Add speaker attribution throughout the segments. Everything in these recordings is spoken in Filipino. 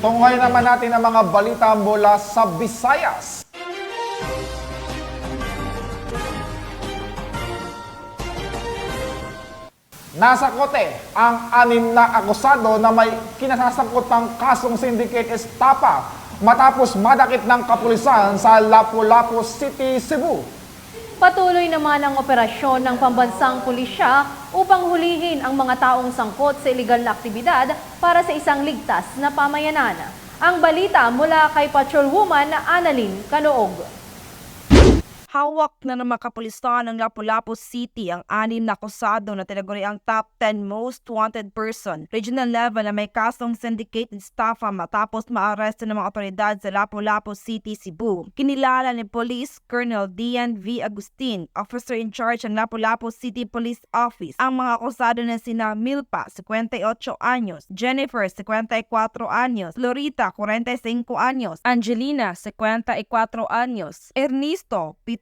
Speaker 1: Tunghayin naman natin ang mga balita mula sa Visayas. Nasa kote ang 6 na akusado na may kinasasangkotang kasong syndicate estafa matapos madakip ng kapulisan sa Lapu-Lapu City, Cebu.
Speaker 2: Patuloy naman ang operasyon ng pambansang pulisya upang hulihin ang mga taong sangkot sa iligal na aktibidad para sa isang ligtas na pamayanan. Ang balita mula kay Patrolwoman Annalyn Canoog.
Speaker 3: Hawak na ng mga kapulisan ng Lapu-Lapu City ang 6 na akusado na tinaguriang top 10 most wanted person, regional level na may kasong syndicated estafa matapos maaresto ng mga otoridad sa Lapu-Lapu City, Cebu. Kinilala ni Police Colonel Dian V. Agustin, officer in charge ng Lapu-Lapu City Police Office, ang mga akusado na sina Milpa, 58 anyos, Jennifer, 54 anyos, Florita, 45 anyos, Angelina, 54 anyos, Ernesto, 77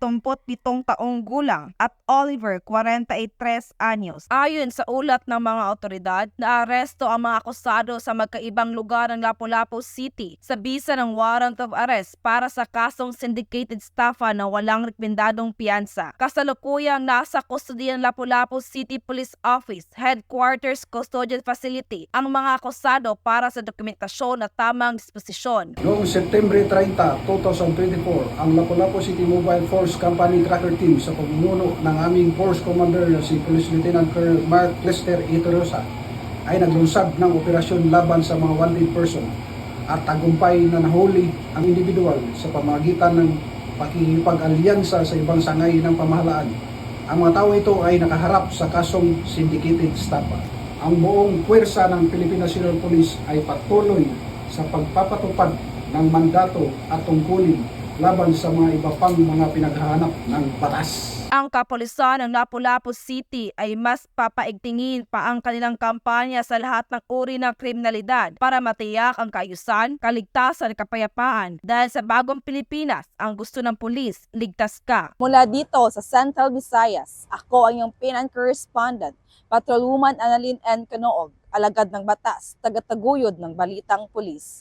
Speaker 3: taong gulang at Oliver, 43 anyos. Ayon sa ulat ng mga otoridad, naaresto ang mga akusado sa magkaibang lugar ng Lapu-Lapu City sa bisa ng warrant of arrest para sa kasong syndicated estafa na walang rekomendadong piyansa. Kasalukuyang nasa kustodiya ng Lapu-Lapu City Police Office Headquarters Custodial Facility ang mga akusado para sa dokumentasyon at tamang disposisyon.
Speaker 4: Noong September 30, 2024, ang Lapu-Lapu City Mobile Force Company Tracker Team sa pamumuno ng aming Force Commander na si Police Lieutenant Colonel Mark Lester Itorosa ay naglunsad ng operasyon laban sa mga wanted person at tagumpay na nahuli ang individual sa pamamagitan ng pakikipag-alyansa sa ibang sangay ng pamahalaan. Ang mga tao ito ay nakaharap sa kasong syndicated estafa. Ang buong puwersa ng Philippine National Police ay patuloy sa pagpapatupad ng mandato at tungkulin laban sa mga iba pang mga pinaghahanap ng batas.
Speaker 3: Ang kapulisan ng Lapu-Lapu City ay mas papaigtingin pa ang kanilang kampanya sa lahat ng uri ng kriminalidad para matiyak ang kaayusan, kaligtasan at kapayapaan. Dahil sa bagong Pilipinas, ang gusto ng pulis, ligtas ka.
Speaker 5: Mula dito sa Central Visayas, ako ang iyong PNN correspondent, Patrolwoman Annalyn N. Canoog, alagad ng batas, tagataguyod ng balitang pulis.